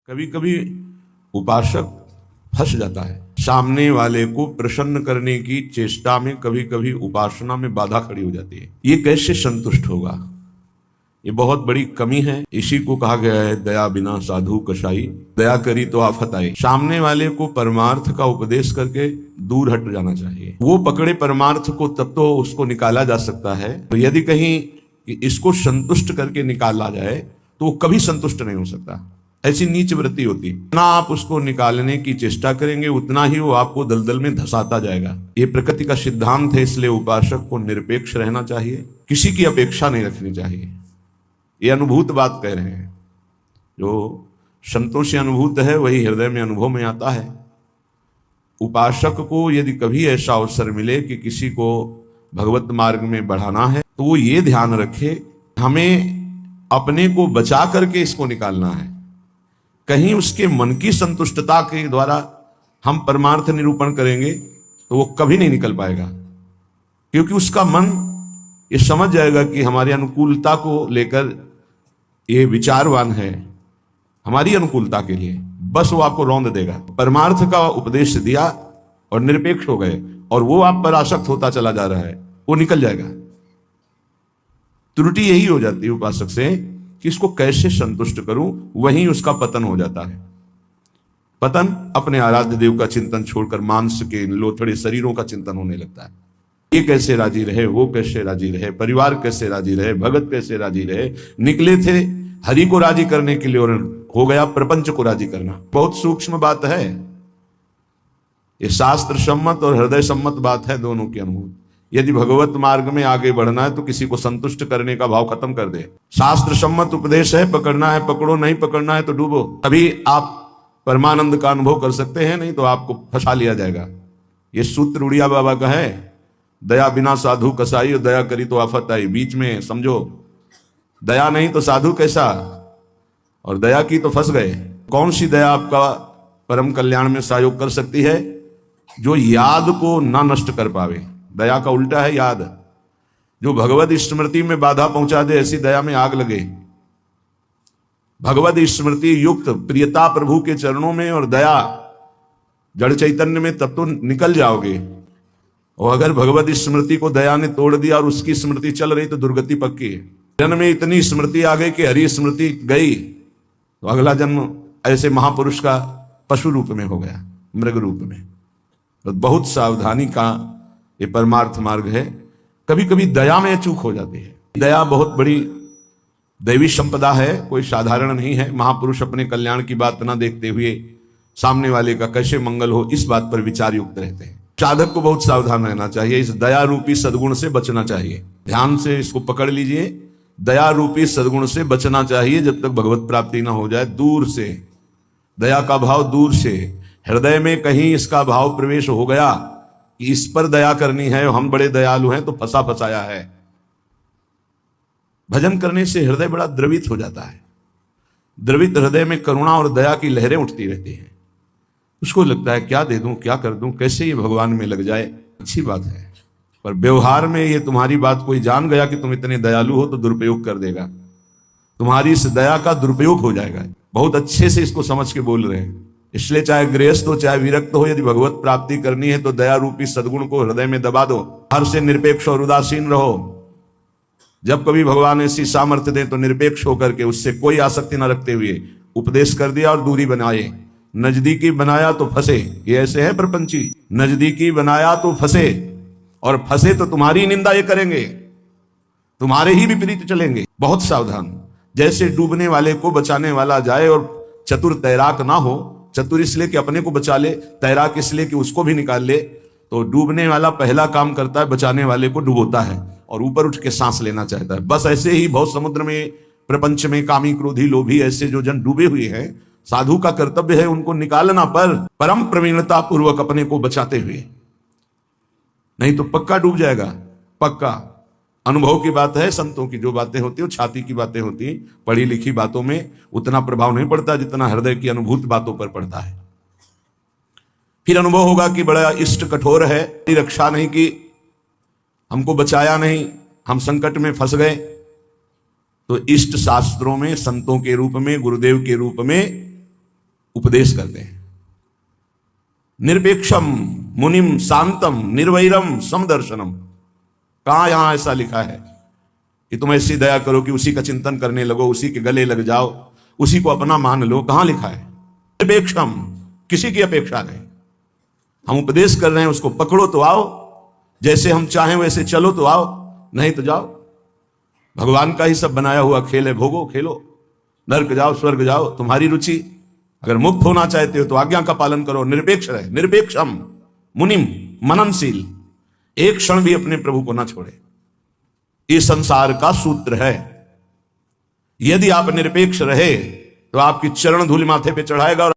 कभी कभी उपासक फंस जाता है। सामने वाले को प्रसन्न करने की चेष्टा में कभी कभी उपासना में बाधा खड़ी हो जाती है। ये कैसे संतुष्ट होगा? ये बहुत बड़ी कमी है। इसी को कहा गया है, दया बिना साधु कसाई, दया करी तो आफत आई। सामने वाले को परमार्थ का उपदेश करके दूर हट जाना चाहिए। वो पकड़े परमार्थ को तब तो उसको निकाला जा सकता है। तो यदि कहीं इसको संतुष्ट करके निकाला जाए तो वो कभी संतुष्ट नहीं हो सकता। ऐसी नीच वृत्ति होती है। जितना आप उसको निकालने की चेष्टा करेंगे उतना ही वो आपको दलदल में धंसाता जाएगा। ये प्रकृति का सिद्धांत है। इसलिए उपासक को निरपेक्ष रहना चाहिए, किसी की अपेक्षा नहीं रखनी चाहिए। ये अनुभूत बात कह रहे हैं। जो संतों से अनुभूत है वही हृदय में अनुभव में आता है। उपासक को यदि कभी ऐसा अवसर मिले कि किसी को भगवत मार्ग में बढ़ाना है तो वो ये ध्यान रखे, हमें अपने को बचा करके इसको निकालना है। कहीं उसके मन की संतुष्टता के द्वारा हम परमार्थ निरूपण करेंगे तो वो कभी नहीं निकल पाएगा, क्योंकि उसका मन ये समझ जाएगा कि हमारी अनुकूलता को लेकर ये विचारवान है, हमारी अनुकूलता के लिए, बस वो आपको रौंद देगा। परमार्थ का उपदेश दिया और निरपेक्ष हो गए और वो आप पर आसक्त होता चला जा रहा है, वो निकल जाएगा। त्रुटि यही हो जाती है उपासक से कि इसको कैसे संतुष्ट करूं, वहीं उसका पतन हो जाता है। पतन अपने आराध्य देव का चिंतन छोड़कर मांस के लोथड़े शरीरों का चिंतन होने लगता है। ये कैसे राजी रहे, वो कैसे राजी रहे, परिवार कैसे राजी रहे, भगत कैसे राजी रहे। निकले थे हरि को राजी करने के लिए और हो गया प्रपंच को राजी करना। बहुत सूक्ष्म बात है ये। शास्त्र सम्मत और हृदय सम्मत बात है, दोनों की अनुभूति। यदि भगवत मार्ग में आगे बढ़ना है तो किसी को संतुष्ट करने का भाव खत्म कर दे। शास्त्र सम्मत उपदेश है, पकड़ना है पकड़ो, नहीं पकड़ना है तो डूबो। तभी आप परमानंद का अनुभव कर सकते हैं, नहीं तो आपको फंसा लिया जाएगा। ये सूत्र उड़िया बाबा का है, दया बिना साधु कसाई, दया करी तो आफत आई। बीच में समझो, दया नहीं तो साधु कैसा, और दया की तो फंस गए। कौन सी दया आपका परम कल्याण में सहयोग कर सकती है? जो याद को ना नष्ट कर पावे। दया का उल्टा है याद। जो भगवत स्मृति में बाधा पहुंचा दे, ऐसी दया में आग लगे। भगवत स्मृति युक्त प्रियता प्रभु के चरणों में और दया जड़ चैतन्य में, तब तो निकल जाओगे। और अगर भगवत स्मृति को दया ने तोड़ दिया और उसकी स्मृति चल रही तो दुर्गति पक्की है। जन्म में इतनी स्मृति आ गई कि हरि स्मृति गई तो अगला जन्म ऐसे महापुरुष का पशु रूप में हो गया, मृग रूप में। तो बहुत सावधानी का ये परमार्थ मार्ग है। कभी कभी दया में चूक हो जाती है। दया बहुत बड़ी दैवी संपदा है, कोई साधारण नहीं है। महापुरुष अपने कल्याण की बात ना देखते हुए सामने वाले का कैसे मंगल हो, इस बात पर विचार युक्त रहते हैं। साधक को बहुत सावधान रहना चाहिए। इस दया रूपी सद्गुण से बचना चाहिए। ध्यान से इसको पकड़ लीजिए, दया रूपी सद्गुण से बचना चाहिए जब तक भगवत प्राप्ति ना हो जाए। दूर से दया का भाव, दूर से हृदय में कहीं इसका भाव प्रवेश हो गया कि इस पर दया करनी है, हम बड़े दयालु हैं, तो फंसा फंसाया है। भजन करने से हृदय बड़ा द्रवित हो जाता है। द्रवित हृदय में करुणा और दया की लहरें उठती रहती हैं। उसको लगता है क्या दे दूं, क्या कर दूं, कैसे ये भगवान में लग जाए। अच्छी बात है, पर व्यवहार में ये तुम्हारी बात कोई जान गया कि तुम इतने दयालु हो तो दुरुपयोग कर देगा। तुम्हारी इस दया का दुरुपयोग हो जाएगा। बहुत अच्छे से इसको समझ के बोल रहे हैं। इसलिए चाहे गृहस्थ हो चाहे विरक्त हो, यदि भगवत प्राप्ति करनी है तो दया रूपी सद्गुण को हृदय में दबा दो। हर से निरपेक्ष और उदासीन रहो। जब कभी भगवान ऐसी सामर्थ्य दे तो निरपेक्ष होकर के उससे कोई आसक्ति न रखते हुए उपदेश कर दिया और दूरी बनाए। नजदीकी बनाया तो फंसे। ये ऐसे है प्रपंची, नजदीकी बनाया तो फंसे, और फंसे तो तुम्हारी निंदा ये करेंगे, तुम्हारे ही विपरीत चलेंगे। बहुत सावधान। जैसे डूबने वाले को बचाने वाला जाए और चतुर तैराक ना हो, चतुर इसलिए कि अपने को बचा ले, तैराक इसलिए कि उसको भी निकाल ले, तो डूबने वाला पहला काम करता है, बचाने वाले को डुबोता है और ऊपर उठ के सांस लेना चाहता है। बस ऐसे ही बहुत समुद्र में, प्रपंच में कामी क्रोधी लोभी ऐसे जो जन डूबे हुए हैं, साधु का कर्तव्य है उनको निकालना, पर परम प्रवीणता पूर्वक अपने को बचाते हुए, नहीं तो पक्का डूब जाएगा। पक्का अनुभव की बात है। संतों की जो बातें होती है छाती की बातें होती हैं। पढ़ी लिखी बातों में उतना प्रभाव नहीं पड़ता जितना हृदय की अनुभूत बातों पर पड़ता है। फिर अनुभव होगा कि बड़ा इष्ट कठोर है, रक्षा नहीं की, हमको बचाया नहीं, हम संकट में फंस गए। तो इष्ट शास्त्रों में संतों के रूप में, गुरुदेव के रूप में उपदेश करते हैं। निरपेक्षम मुनिम शांतम निर्वैरम समदर्शनम। कहां यहां ऐसा लिखा है कि तुम ऐसी दया करो कि उसी का चिंतन करने लगो, उसी के गले लग जाओ, उसी को अपना मान लो? कहां लिखा है? निरपेक्षम, किसी की अपेक्षा नहीं। हम उपदेश कर रहे हैं, उसको पकड़ो तो आओ, जैसे हम चाहें वैसे चलो तो आओ, नहीं तो जाओ। भगवान का ही सब बनाया हुआ खेल है, भोगो खेलो, नर्क जाओ स्वर्ग जाओ, तुम्हारी रुचि। अगर मुक्त होना चाहते हो तो आज्ञा का पालन करो, निरपेक्ष रहे। निरपेक्षम मुनिम, मननशील, एक क्षण भी अपने प्रभु को ना छोड़े। ये संसार का सूत्र है। यदि आप निरपेक्ष रहे तो आपकी चरण धूल माथे पे चढ़ाएगा और